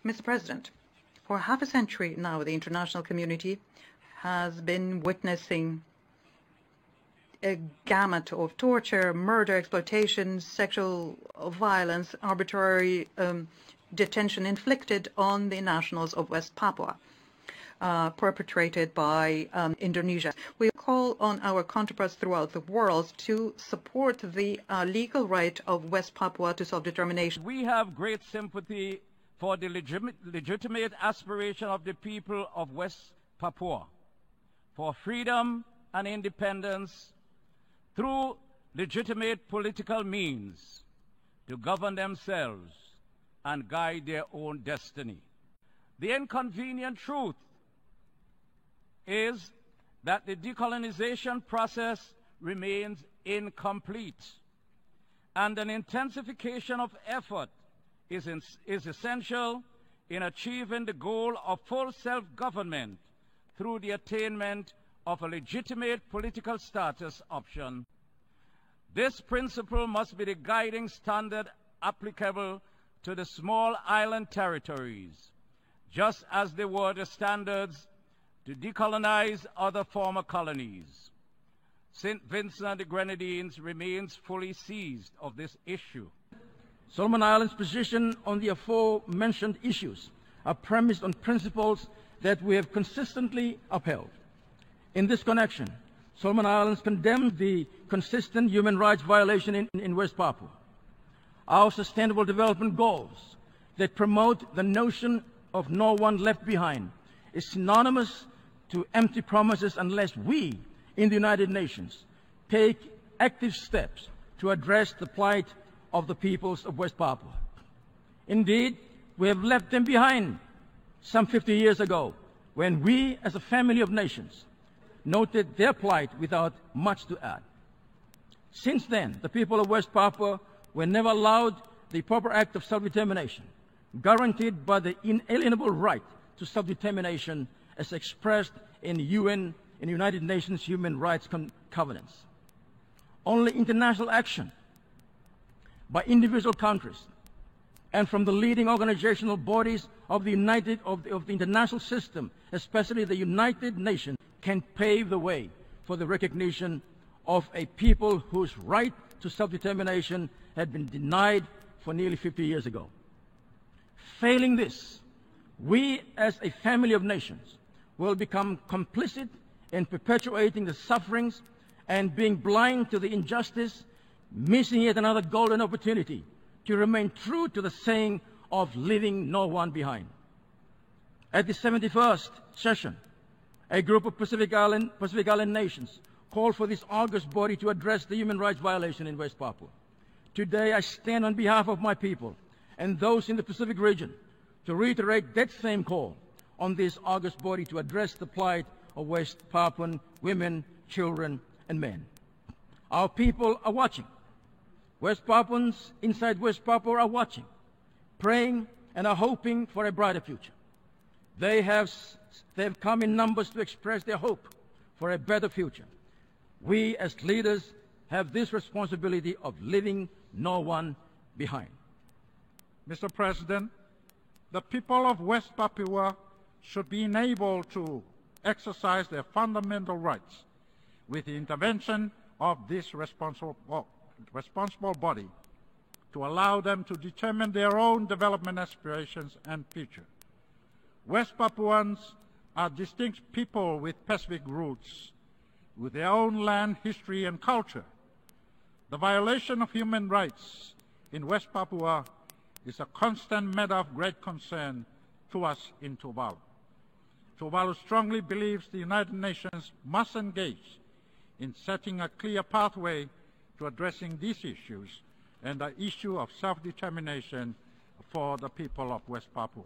Mr. President, for half a century now, the international community has been witnessing a gamut of torture, murder, exploitation, sexual violence, arbitrary detention inflicted on the nationals of West Papua, perpetrated by Indonesia. We call on our counterparts throughout the world to support the legal right of West Papua to self-determination. We have great sympathy for the legitimate aspiration of the people of West Papua for freedom and independence through legitimate political means to govern themselves and guide their own destiny. The inconvenient truth is that the decolonization process remains incomplete, and an intensification of effort is essential in achieving the goal of full self-government through the attainment of a legitimate political status option. This principle must be the guiding standard applicable to the small island territories, just as they were the standards to decolonize other former colonies. St. Vincent and the Grenadines remains fully seized of this issue. Solomon Islands' position on the aforementioned issues are premised on principles that we have consistently upheld. In this connection, Solomon Islands condemns the consistent human rights violation in West Papua. Our sustainable development goals that promote the notion of no one left behind is synonymous to empty promises unless we in the United Nations take active steps to address the plight of the peoples of West Papua. Indeed, we have left them behind some 50 years ago when we, as a family of nations, noted their plight without much to add. Since then, the people of West Papua were never allowed the proper act of self-determination, guaranteed by the inalienable right to self-determination as expressed in United Nations Human Rights Covenants. Only international action by individual countries and from the leading organizational bodies of the international system, especially the United Nations, can pave the way for the recognition of a people whose right to self-determination had been denied for nearly 50 years ago. Failing this, we as a family of nations will become complicit in perpetuating the sufferings and being blind to the injustice, missing yet another golden opportunity to remain true to the saying of leaving no one behind. At the 71st session, a group of Pacific Island nations called for this august body to address the human rights violation in West Papua. Today, I stand on behalf of my people and those in the Pacific region to reiterate that same call on this august body to address the plight of West Papuan women, children, and men. Our people are watching. West Papuans inside West Papua are watching, praying, and are hoping for a brighter future. They have come in numbers to express their hope for a better future. We as leaders have this responsibility of leaving no one behind. Mr. President, the people of West Papua should be enabled to exercise their fundamental rights with the intervention of this responsible body to allow them to determine their own development aspirations and future. West Papuans are distinct people with Pacific roots, with their own land, history, and culture. The violation of human rights in West Papua is a constant matter of great concern to us in Tuvalu. Tuvalu strongly believes the United Nations must engage in setting a clear pathway to addressing these issues and the issue of self-determination for the people of West Papua.